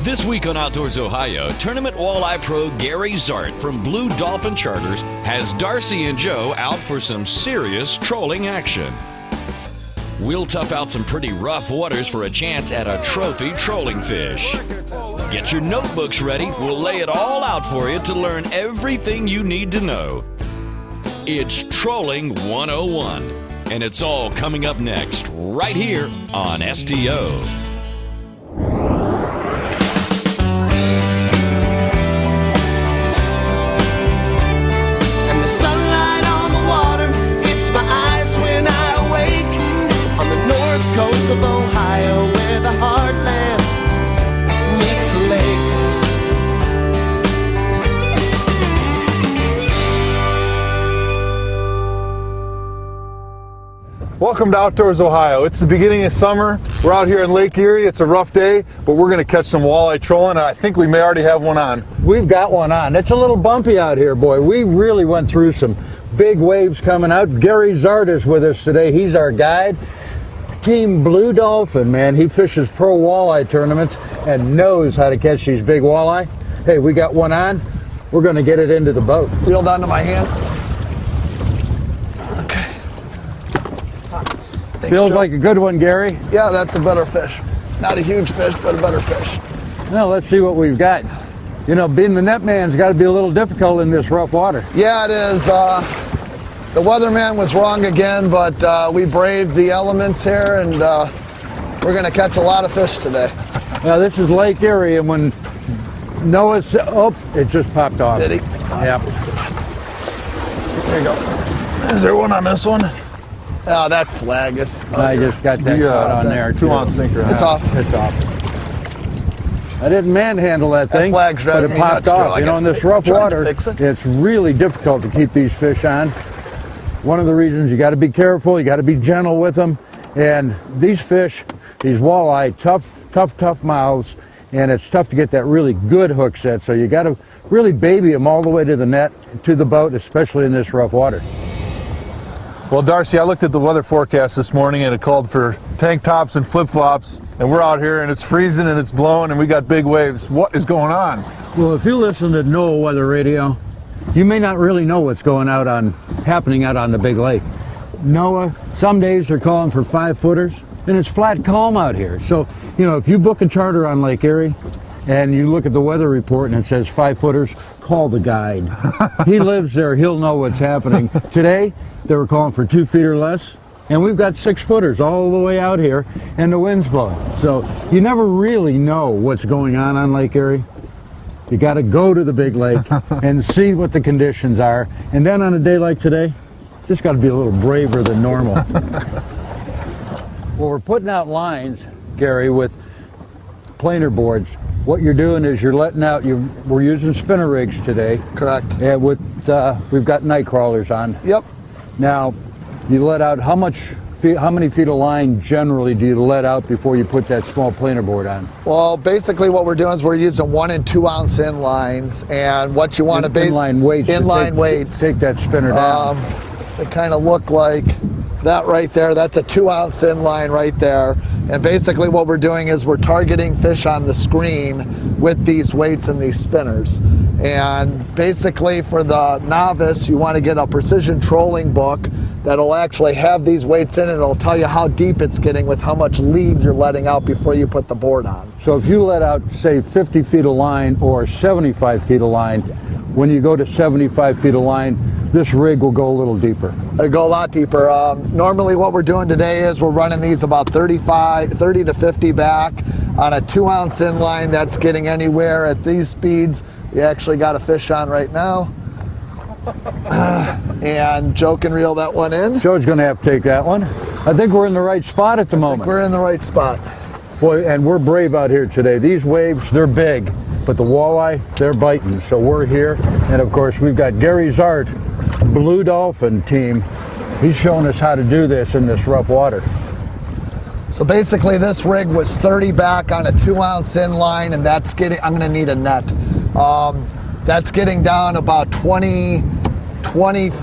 This week on Outdoors Ohio, Tournament Walleye Pro Gary Zart from Blue Dolphin Charters has Darcy and Joe out for some serious trolling action. We'll tough out some pretty rough waters for a chance at a trophy trolling fish. Get your notebooks ready. We'll lay it all out for you to learn everything you need to know. It's Trolling 101, and it's all coming up next right here on STO. Coast of Ohio, where the heartland meets the lake. Welcome to Outdoors Ohio. It's the beginning of summer. We're out here in Lake Erie. It's a rough day, but we're going to catch some walleye trolling, and I think we may already have one on. We've got one on. It's a little bumpy out here, boy. We really went through some big waves coming out. Gary Zart is with us today. He's our guide. Team Blue Dolphin, man, he fishes pro walleye tournaments and knows how to catch these big walleye. Hey, we got one on. We're going to get it into the boat. Reeled onto my hand. Okay. Thanks, Feels Joe. like a good one, Gary. Yeah, that's a better fish. Not a huge fish, but a better fish. Now let's see what we've got. You know, being the net man's got to be a little difficult in this rough water. Yeah, it is. The weatherman was wrong again, but we braved the elements here, and we're going to catch a lot of fish today. Now, this is Lake Erie, and when Noah's... Oh, it just popped off. Did he? Yeah. There you go. Is there one on this one? Oh, that flag is... I just got that caught on there. 2-ounce sinker. It's off. It's off. I didn't manhandle that thing, flag's but driving it me popped nuts, Joe. off. You know, in this rough water, it's really difficult to keep these fish on. One of the reasons you got to be careful, you got to be gentle with them, and these fish, these walleye, tough mouths, and it's tough to get that really good hook set, so you got to really baby them all the way to the net, to the boat, especially in this rough water. Well, Darcy, I looked at the weather forecast this morning, and it called for tank tops and flip-flops, and we're out here, and it's freezing, and it's blowing, and we got big waves. What is going on? Well, if you listen to NOAA weather radio, you may not really know what's happening out on the big lake. NOAA, some days they're calling for 5-footers, and it's flat calm out here. So, you know, if you book a charter on Lake Erie and you look at the weather report and it says 5-footers, call the guide. He lives there, he'll know what's happening. Today, they were calling for 2 feet or less, and we've got 6-footers all the way out here, and the wind's blowing. So you never really know what's going on Lake Erie. You got to go to the big lake and see what the conditions are. And then on a day like today, just got to be a little braver than normal. Well, we're putting out lines, Gary, with planer boards. What you're doing is you're letting out, we're using spinner rigs today. Correct. And we've got night crawlers on. Yep. Now, you let out how many feet of line generally do you let out before you put that small planer board on? Well, basically what we're doing is we're using 1 and 2 ounce inlines, and what you want to be inline weights. Take that spinner down. They kind of look like that right there. That's a 2 ounce inline right there. And basically what we're doing is we're targeting fish on the screen with these weights and these spinners. And basically for the novice, you want to get a precision trolling book that'll actually have these weights in it. It'll tell you how deep it's getting with how much lead you're letting out before you put the board on. So if you let out, say, 50 feet of line or 75 feet of line, when you go to 75 feet of line, this rig will go a little deeper. It'll go a lot deeper. Normally what we're doing today is we're running these about 30 to 50 back on a 2 ounce inline. That's getting anywhere at these speeds. We actually got a fish on right now. And Joe can reel that one in. Joe's going to have to take that one. I think we're in the right spot at the moment. We're in the right spot. Boy, and we're brave out here today. These waves, they're big, but the walleye, they're biting. So we're here, and of course we've got Gary Zart, Blue Dolphin team. He's showing us how to do this in this rough water. So basically this rig was 30 back on a 2 ounce inline, and that's getting, I'm going to need a net. That's getting down about 20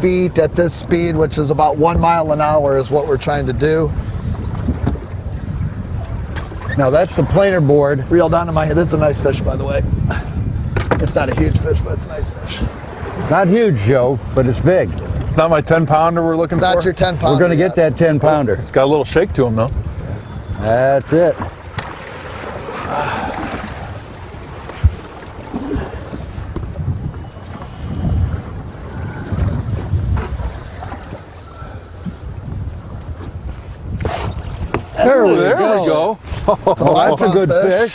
feet at this speed, which is about 1 mile an hour is what we're trying to do. Now that's the planer board. Reel down to my head. This is a nice fish, by the way. It's not a huge fish, but it's a nice fish. Not huge, Joe, but it's big. It's not my 10-pounder we're looking It's for? not your 10-pounder. We're going to get that 10-pounder. It's got a little shake to him, though. That's it. There we go. That's a good fish.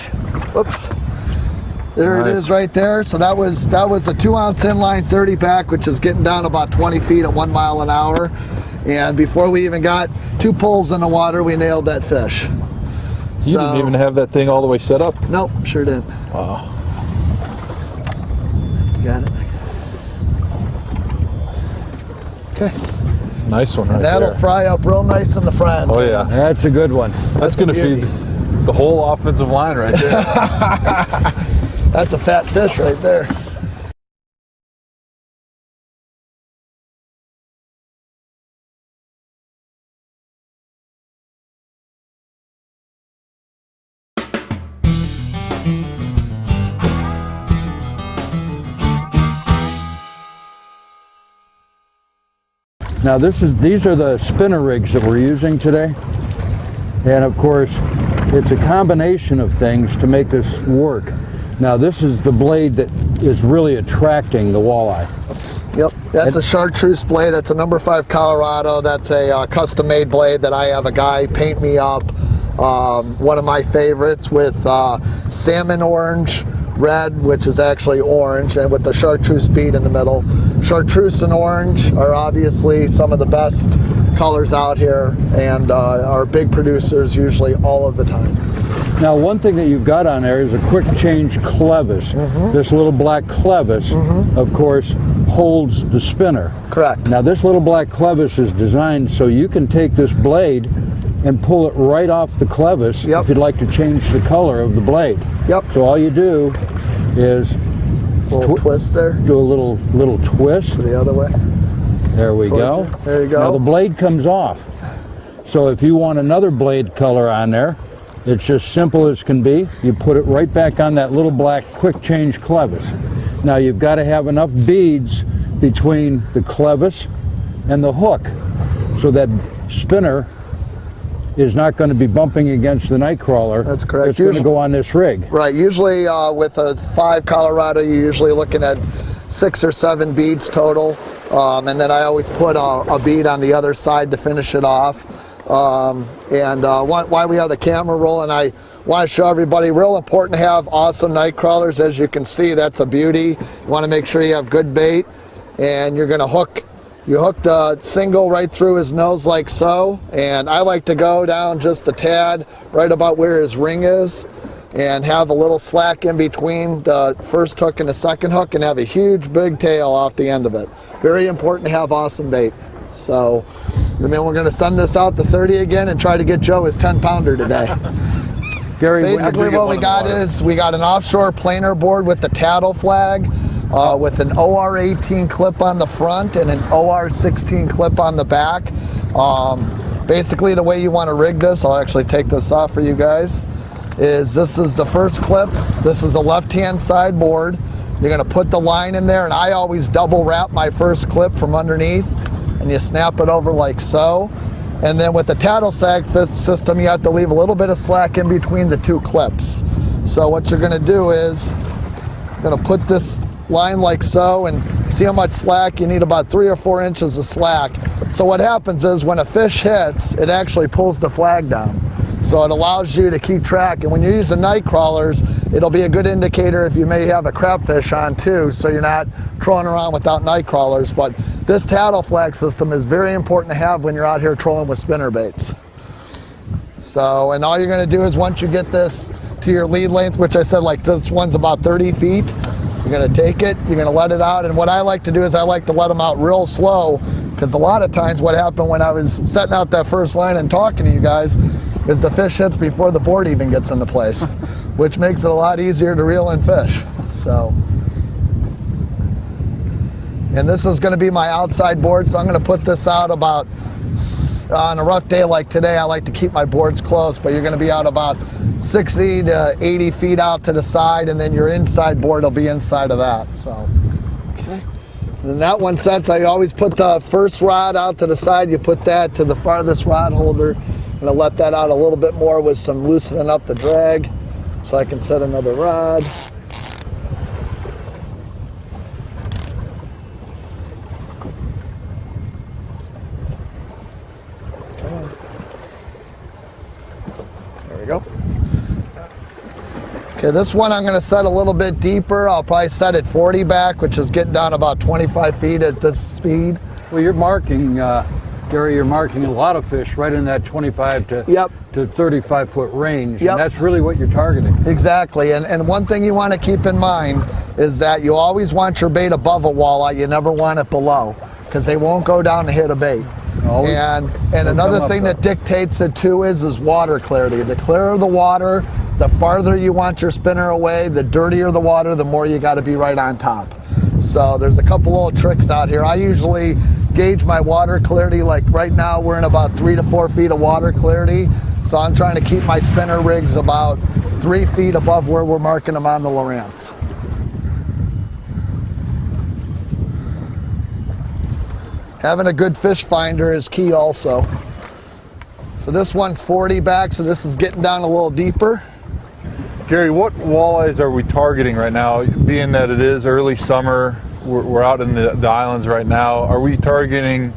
Whoops. There it is right there. So that was a 2-ounce inline 30 pack, which is getting down about 20 feet at 1 mile an hour. And before we even got 2 pulls in the water, we nailed that fish. You didn't even have that thing all the way set up? Nope, sure didn't. Wow. Got it. Okay. Nice one right And that'll there. fry up real nice in the fry pan. Oh, yeah. That's a good one. That's going to feed the whole offensive line right there. That's a fat fish right there. Now these are the spinner rigs that we're using today. And of course, it's a combination of things to make this work. Now this is the blade that is really attracting the walleye. Yep, that's a chartreuse blade. That's a number 5 Colorado. That's a custom-made blade that I have a guy paint me up. One of my favorites with salmon orange, red, which is actually orange, and with the chartreuse bead in the middle. Chartreuse and orange are obviously some of the best colors out here, and are big producers usually all of the time. Now one thing that you've got on there is a quick change clevis. This little black clevis, of course, holds the spinner. Correct. Now this little black clevis is designed so you can take this blade and pull it right off the clevis if you'd like to change the color of the blade. Yep. So all you do is Little twist there. do a little twist. The other way. There we go. There you go. Now the blade comes off. So if you want another blade color on there, it's just simple as can be. You put it right back on that little black quick change clevis. Now you've got to have enough beads between the clevis and the hook so that spinner is not going to be bumping against the night crawler. That's correct. It's going to go on this rig. Right. Usually with a 5 Colorado, you're usually looking at 6 or 7 beads total. And then I always put a bead on the other side to finish it off. Why we have the camera rolling, I want to show everybody, real important to have awesome night crawlers. As you can see, that's a beauty. You want to make sure you have good bait, and you're going to hook the single right through his nose like so, and I like to go down just a tad right about where his ring is and have a little slack in between the first hook and the second hook and have a huge big tail off the end of it. Very important to have awesome bait. So, and then we're going to send this out to 30 again and try to get Joe his 10-pounder today. Gary, basically what we got is we got an offshore planer board with the tattle flag, with an OR18 clip on the front and an OR16 clip on the back. Basically the way you want to rig this, I'll actually take this off for you guys, is this is the first clip. This is a left-hand side board. You're going to put the line in there, and I always double wrap my first clip from underneath, and you snap it over like so. And then with the tattle sag system, you have to leave a little bit of slack in between the 2 clips. So what you're going to do is you're going to put this line like so, and see how much slack you need. About 3 or 4 inches of slack. So what happens is when a fish hits, it actually pulls the flag down. So it allows you to keep track, and when you're using night crawlers, it'll be a good indicator if you may have a crabfish on too, so you're not trolling around without night crawlers. But this tattle flag system is very important to have when you're out here trolling with spinner baits. So, and all you're going to do is once you get this to your lead length, which I said like this one's about 30 feet, you're going to take it, you're going to let it out, and what I like to do is I like to let them out real slow, because a lot of times what happened when I was setting out that first line and talking to you guys is the fish hits before the board even gets into place, which makes it a lot easier to reel in fish. So, and this is going to be my outside board, so I'm going to put this out about, on a rough day like today, I like to keep my boards closed, but you're going to be out about 60 to 80 feet out to the side, and then your inside board will be inside of that. So, okay. And that one sets, I always put the first rod out to the side. You put that to the farthest rod holder, and I'll let that out a little bit more with some loosening up the drag, so I can set another rod. There we go. Okay, this one I'm going to set a little bit deeper. I'll probably set it 40 back, which is getting down about 25 feet at this speed. Well, you're marking, Gary, you're marking a lot of fish right in that 25 to 35 foot range. Yep. And that's really what you're targeting. Exactly. And one thing you want to keep in mind is that you always want your bait above a walleye. You never want it below, because they won't go down to hit a bait. Always And another thing that dictates it too is water clarity. The clearer the water, the farther you want your spinner away. The dirtier the water, the more you got to be right on top. So there's a couple little tricks out here. I usually gauge my water clarity, like right now we're in about 3 to 4 feet of water clarity. So I'm trying to keep my spinner rigs about 3 feet above where we're marking them on the Lowrance. Having a good fish finder is key also. So this one's 40 back, so this is getting down a little deeper. Gary, what walleyes are we targeting right now? Being that it is early summer, we're out in the islands right now. Are we targeting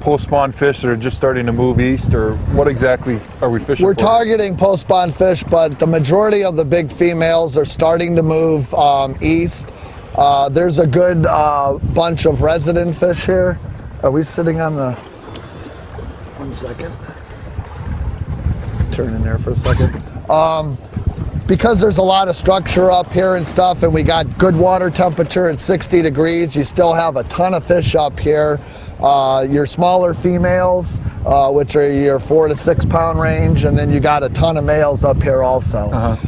post-spawn fish that are just starting to move east, or what exactly are we fishing We're for? targeting post-spawn fish, but the majority of the big females are starting to move east. There's a good bunch of resident fish here. Are we sitting on the... 1 second. Turn in there for a second. Because there's a lot of structure up here and stuff, and we got good water temperature at 60 degrees, you still have a ton of fish up here. Your smaller females, which are your 4 to 6 pound range, and then you got a ton of males up here also.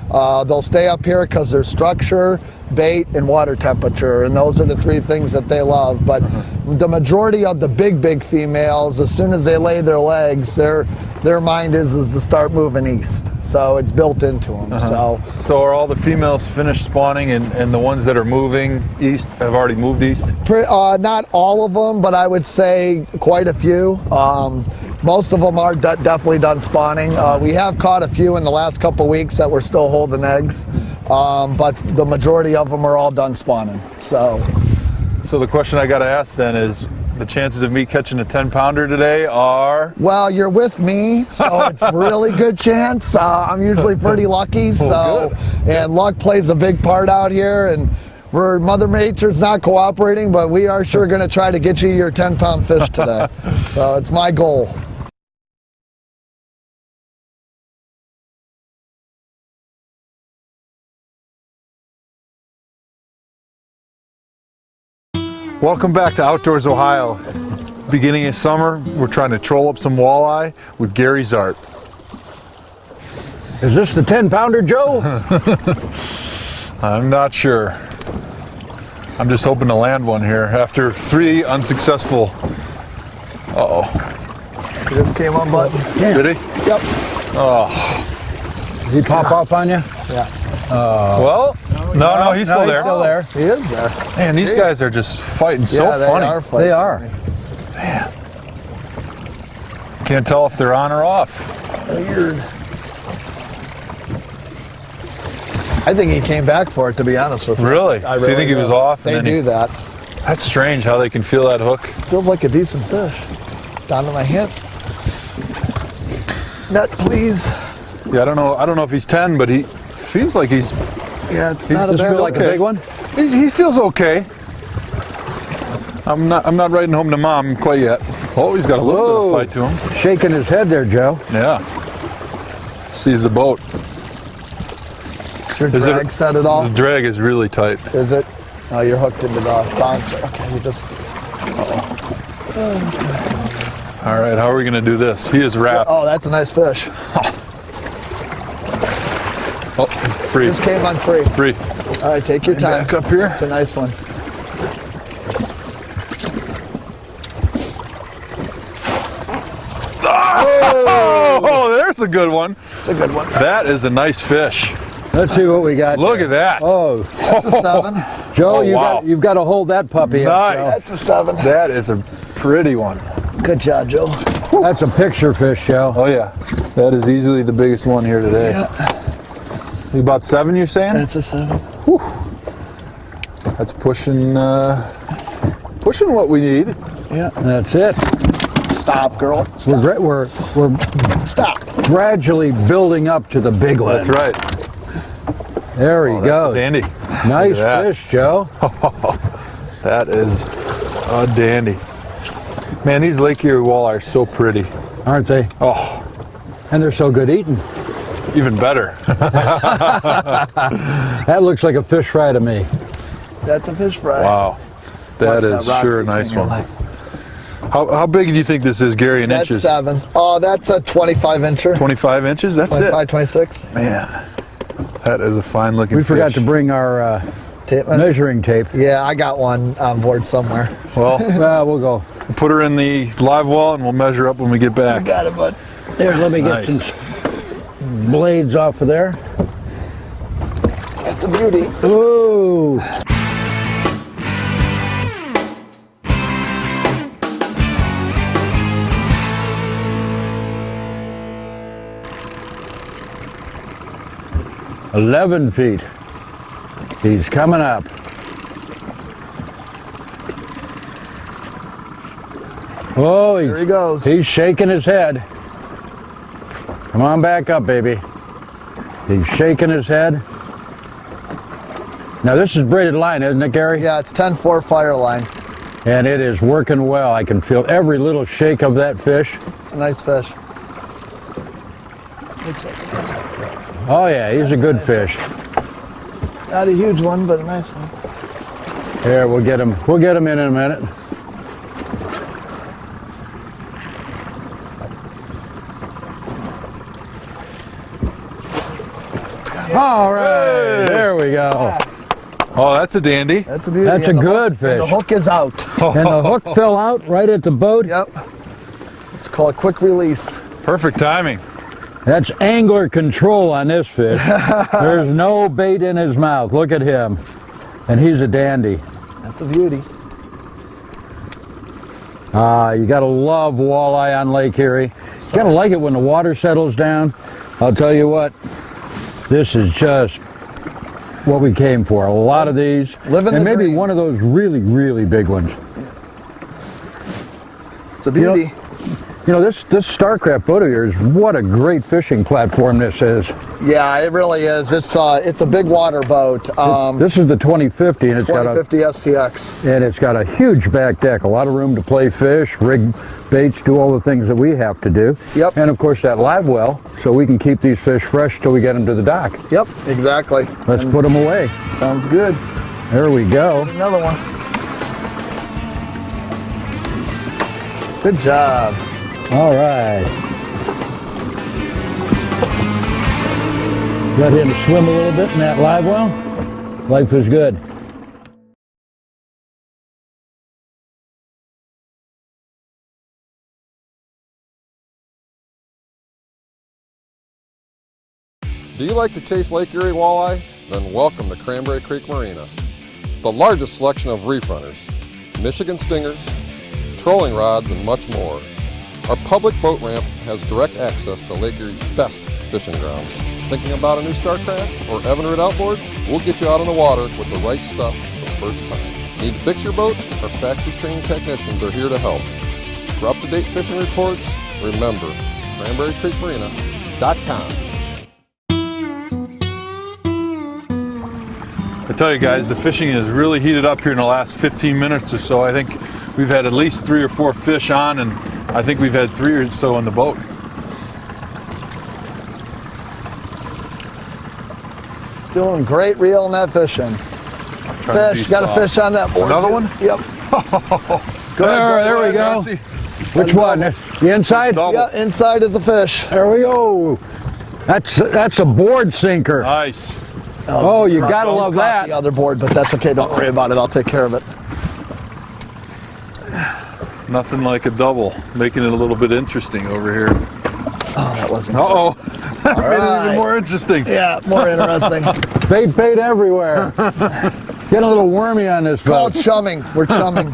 They'll stay up here because there's structure, bait, and water temperature, and those are the 3 things that they love. But the majority of the big females, as soon as they lay their eggs, their mind is to start moving east. So it's built into them. So are all the females finished spawning, and the ones that are moving east have already moved east? Not all of them, but I would say quite a few. Most of them are definitely done spawning. We have caught a few in the last couple weeks that were still holding eggs, but the majority of them are all done spawning. So the question I got to ask then is, the chances of me catching a 10-pounder today are? Well, you're with me, so it's a really good chance. I'm usually pretty lucky, and luck plays a big part out here. And Mother Nature's not cooperating, but we are sure going to try to get you your 10-pound fish today. So it's my goal. Welcome back to Outdoors Ohio. Beginning of summer, we're trying to troll up some walleye with Gary Zart. Is this the 10-pounder, Joe? I'm not sure. I'm just hoping to land one here after 3 unsuccessful. He just came on, bud. Did he? Yep. Did he pop off on you? Yeah. Well, no, he's still there. Still there. He is there. Man, these guys are just fighting so Yeah, funny. They are. Man. Can't tell if they're on or off. Weird. I think he came back for it, to be honest with you. Really? So you think he was off? They do that. That's strange how they can feel that hook. Feels like a decent fish. Down to my hip. Net, please. Yeah, I don't know if he's 10, but he feels like he's. Yeah, it's He not a just bad feel like a big one. He feels okay. I'm not riding home to mom quite yet. Oh, he's got a little bit of fight to him. Shaking his head there, Joe. Yeah. Sees the boat. Is your drag set at all? The drag is really tight. Is it? Oh, you're hooked into the bouncer. Okay, you just. All right, how are we going to do this? He is wrapped. Oh, that's a nice fish. Oh, free. This came on free. Free. All right, take your time. Back up here. It's a nice one. Oh, there's a good one. It's a good one. That is a nice fish. Let's see what we got. Look at that. Oh, That's a 7. Joe, Oh, wow. you've got to hold that puppy up. Nice. That's a 7. That is a pretty one. Good job, Joe. Joe. That's a picture fish, Joe. Oh yeah, that is easily the biggest one here today. Yeah. About 7, you're saying? That's a 7. Whew. That's pushing what we need. Yeah. That's it. Stop, girl. Stop. We're Stop. gradually building up to the big one. That's right. There he That's goes. a dandy. Nice Look at that. fish, Joe. That is a dandy. Man, these Lake Erie walleye are so pretty. Aren't they? Oh, And they're so good eating. even better. That looks like a fish fry to me. That's a fish fry. Wow. That Watch is rock sure a between nice your one. legs. How big do you think this is, Gary, in That's inches? 7. Oh, that's a 25 incher. 25 inches? That's 25, 26. it. Man, that is a fine looking We fish. forgot to bring our Tape. measuring tape. Yeah, I got one on board somewhere. Well, We'll go. put her in the live well and we'll measure up when we get back. Got it, bud. There, let me get Nice. some blades off of there. That's a beauty. Ooh. "11 feet. He's coming up. Oh, There he goes. he's shaking his head. Come on back up, baby. He's shaking his head. Now this is braided line, isn't it, Gary? Yeah, it's 10-4 fire line. And it is working well. I can feel every little shake of that fish. It's a nice fish. Oh yeah, he's a good fish. Not a huge one, but a nice one. Here, we'll get him. We'll get him in a minute. All right, Hey. there we go. Oh, that's a dandy. That's a beauty. That's a And the good hook- and fish. the hook is out. And the hook fell out right at the boat. Yep. It's called quick release. Perfect timing. That's angler control on this fish. There's no bait in his mouth. Look at him. And he's a dandy. That's a beauty. You gotta love walleye on Lake Erie. You gotta like it when the water settles down. I'll tell you what, this is just what we came for. A lot of these, Living and the maybe dream. one of those really, really big ones. It's a beauty. You know, this Starcraft boat of yours, what a great fishing platform this is. Yeah, it really is. It's a big water boat. This is the 2050, and it's 2050 STX. got a huge back deck, a lot of room to play fish, rig baits, do all the things that we have to do. Yep. And of course that live well, so we can keep these fish fresh till we get them to the dock. Yep, exactly. Let's put them away. Sounds good. There we go. Another one. Good job. All right. Let him swim a little bit in that live well. Life is good. Do you like to chase Lake Erie walleye? Then welcome to Cranberry Creek Marina. The largest selection of reef runners, Michigan stingers, trolling rods, and much more. Our public boat ramp has direct access to Lake Erie's best fishing grounds. Thinking about a new Starcraft or Evinrude outboard? We'll get you out on the water with the right stuff the first time. Need to fix your boat? Our factory-trained technicians are here to help. For up-to-date fishing reports, remember, cranberrycreekmarina.com. I tell you guys, the fishing has really heated up here in the last 15 minutes or so. I think we've had at least 3 or 4 fish on, and I think we've had 3 or so in the boat. Doing great reeling that fishing. Trying to Fish, be got a soft. fish on that board. Another too. one? Yep. There we go. Which one? The inside? Double. Yeah, inside is a fish. There we go. That's a board sinker. Nice. Oh, you gotta Don't love caught that. the other board, but that's okay. Don't worry about it. I'll take care of it. Nothing like a double, making it a little bit interesting over here. Oh, that wasn't Uh-oh. That made it right. even more interesting. Yeah, more interesting. Bait everywhere. Getting a little wormy on this Call boat. chumming. We're chumming.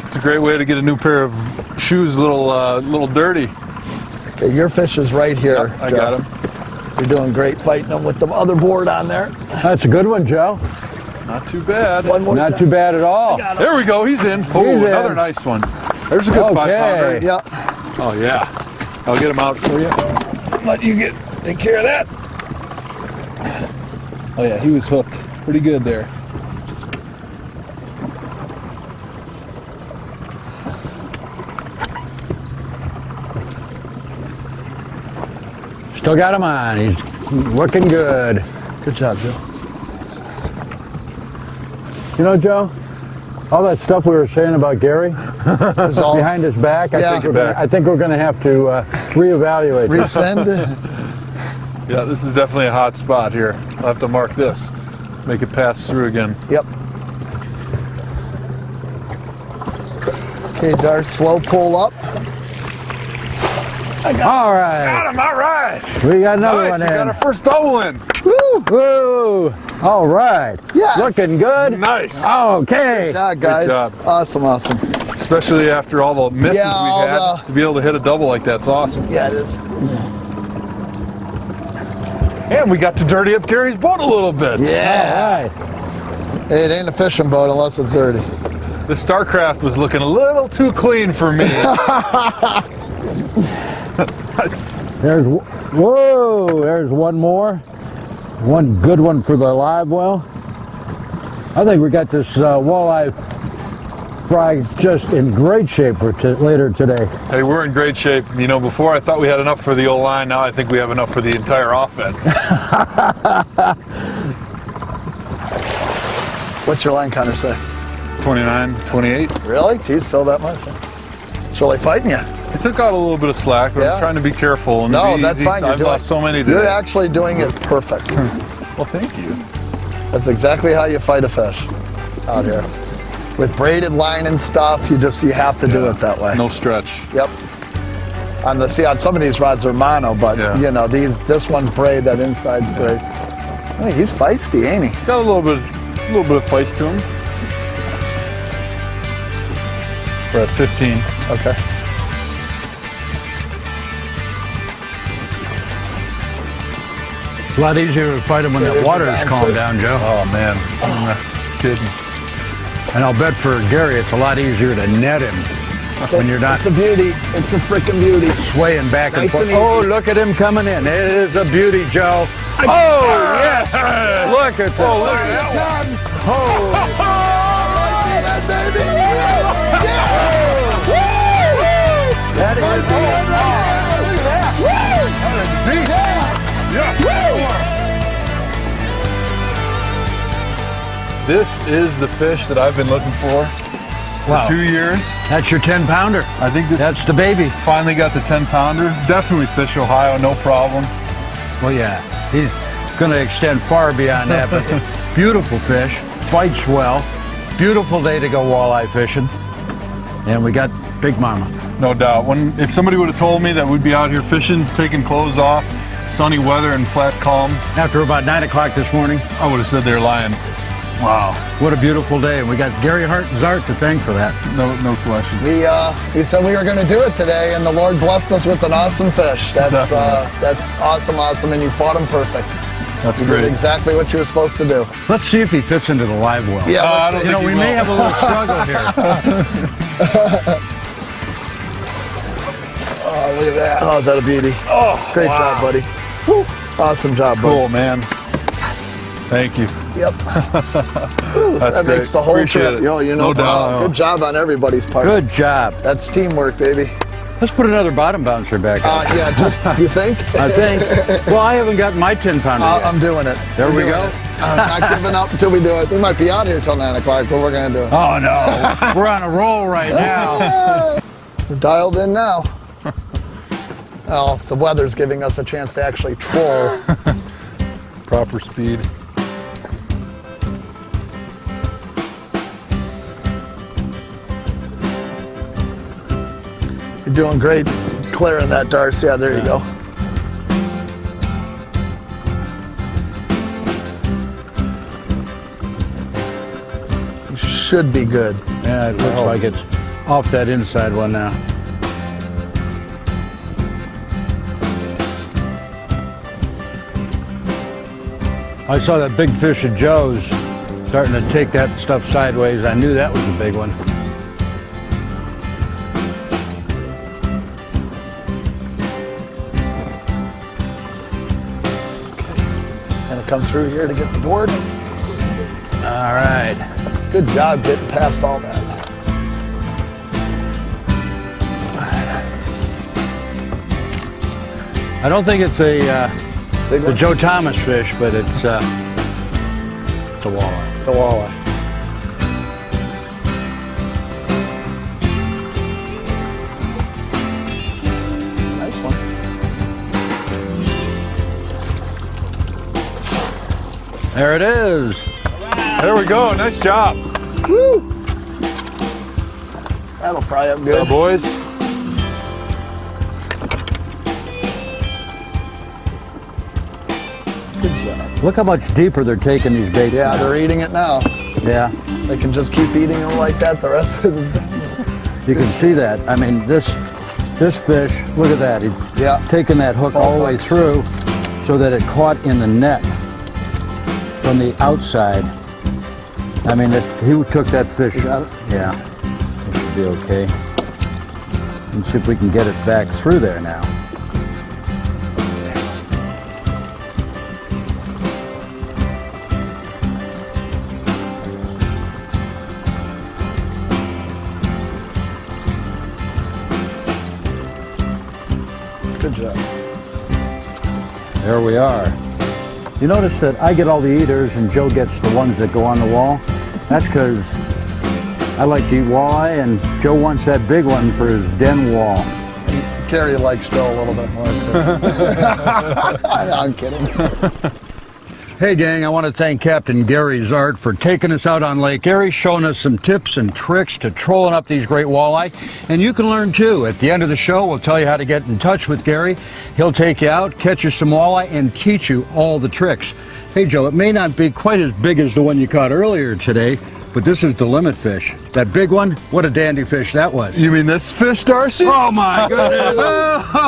It's a great way to get a new pair of shoes a little dirty. Okay, your fish is right here. Yep, I Joe. got him. You're doing great fighting them with the other board on there. That's a good one, Joe. Not too bad. One more Not time. too bad at all. There we go. He's in. Oh, He's another in. nice one. There's a good Okay. 5-pounder. Yeah. Oh, yeah. I'll get him out for you. Let you take care of that. Oh, yeah. He was hooked. Pretty good there. Still got him on. He's looking good. Good job, Joe. You know, Joe, all that stuff we were saying about Gary It's all behind his back, Yeah. I think we're going to have to reevaluate this. resend. Yeah, this is definitely a hot spot here. I'll have to mark this. Make it pass through again. Yep. Okay, Dart, slow pull up. All right. Got him. All right. We got another Nice. one We got our in. first double in. Woo! Woo! All right. Yeah. Looking good. Nice. Okay. Good job, guys. job. Awesome, awesome. Especially after all the misses Yeah, all we had. To be able to hit a double like that's awesome. Yeah, it is. And we got to dirty up Gary's boat a little bit. Yeah. All right. It ain't a fishing boat unless it's dirty. The Starcraft was looking a little too clean for me. There's one more. One good one for the live well. I think we got this walleye fry just in great shape for later today. Hey, we're in great shape. You know, before I thought we had enough for the old line. Now I think we have enough for the entire offense. What's your line counter say? 29, 28. Really? Geez, still that much? It's really fighting you. I took out a little bit of slack, but Yeah. I'm trying to be careful. And No, be that's easy. fine. You're I've doing, lost so many today. You're actually doing it perfect. Well, thank you. That's exactly how you fight a fish out here. With braided line and stuff, you have to do it that way. No stretch. Yep. On some of these rods are mono, but Yeah. you know this one's braid. That inside's braid. Hey, he's feisty, ain't he? Got a little bit of feist to him. We're at 15. Okay. It's a lot easier to fight him when Yeah, the there's water your is answer. calmed down, Joe. Oh man, I'm not kidding. And I'll bet for Gary it's a lot easier to net him when you're not It's a beauty. It's a freaking beauty. swaying back and Nice forth. and Oh, easy. look at him coming in. It is a beauty, Joe. Oh, yes. Look at that. Oh, look at that one. Oh, That baby. that is This is the fish that I've been looking for Wow. 2 years. That's your 10-pounder. I think this That's the baby. finally got the 10-pounder. Definitely fish Ohio, no problem. Well, yeah, he's going to extend far beyond that, but beautiful fish, fights well, beautiful day to go walleye fishing, and we got Big Mama. No doubt. If somebody would have told me that we'd be out here fishing, taking clothes off, sunny weather and flat calm, After about 9 o'clock this morning, I would have said they're lying. wow, what a beautiful day, and we got Gary Zart to thank for that. No question. We said we were going to do it today, and the Lord blessed us with an awesome fish. That's awesome, and you fought him perfect. That's You great. did exactly what you were supposed to do. Let's see if he fits into the live well. Yeah, I don't You know, think we he may will. have a little struggle here. Oh, look at that. Oh, is that a beauty? Oh, Great wow. job, buddy. Woo. Awesome job, buddy. Cool, man. Yes. Thank you. Yep. Woo, that great. makes the whole Appreciate trip. it. Yo, you know, No doubt. good job on everybody's part. Good job. That's teamwork, baby. Let's put another bottom bouncer back on. Yeah, just you think? I think. Well, I haven't got my 10-pounder yet. I'm doing it. There We're we doing go. it. I'm not giving up until we do it. We might be out here till 9 o'clock, but we're gonna do it. Oh, no. We're on a roll right now. We're dialed in now. Oh, the weather's giving us a chance to actually troll. Proper speed. You're doing great. clearing that, Darcy. Yeah, there you go. Should be good. Yeah, it looks like it's off that inside one now. I saw that big fish of Joe's starting to take that stuff sideways. I knew that was a big one. Gonna come through here to get the board. All right. Good job getting past all that. I don't think it's a Big the one? Joe Thomas fish, but it's a walleye. It's a walleye. Nice one. There it is. There we go. Nice job. Woo! That'll fry up good. Boys. Good job. Look how much deeper they're taking these baits Yeah, now. they're eating it now. Yeah, They can just keep eating them like that the rest of the day. you can see that. I mean, this fish, look at that. He's Yeah. taking that hook all the way hooks. through so that it caught in the net from the outside. I mean, he took that fish. You got it? Yeah, it should be okay. Let's see if we can get it back through there now. Good job. There we are. You notice that I get all the eaters and Joe gets the ones that go on the wall? That's because I like to eat walleye and Joe wants that big one for his den wall. Gary likes Joe a little bit more too. I'm kidding. Hey gang, I want to thank Captain Gary Zart for taking us out on Lake Erie, showing us some tips and tricks to trolling up these great walleye. And you can learn too. At the end of the show, we'll tell you how to get in touch with Gary. He'll take you out, catch you some walleye, and teach you all the tricks. Hey Joe, it may not be quite as big as the one you caught earlier today, but this is the limit fish. That big one, what a dandy fish that was. You mean this fish, Darcy? Oh my goodness.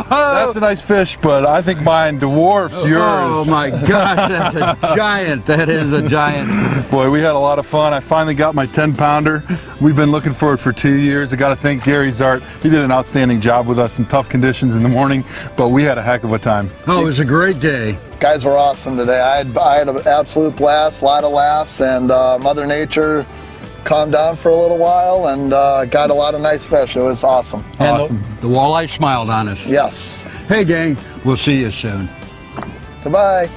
That's a nice fish, but I think mine dwarfs yours. Oh my gosh, that's a giant. That is a giant. Boy, we had a lot of fun. I finally got my 10-pounder. We've been looking for it for 2 years. I got to thank Gary Zart. He did an outstanding job with us in tough conditions in the morning, but we had a heck of a time. Oh, it was a great day. Guys were awesome today. I had an absolute blast, a lot of laughs, and Mother Nature calmed down for a little while and got a lot of nice fish. It was awesome. And Awesome. the walleye smiled on us. Yes. Hey gang, we'll see you soon. Goodbye.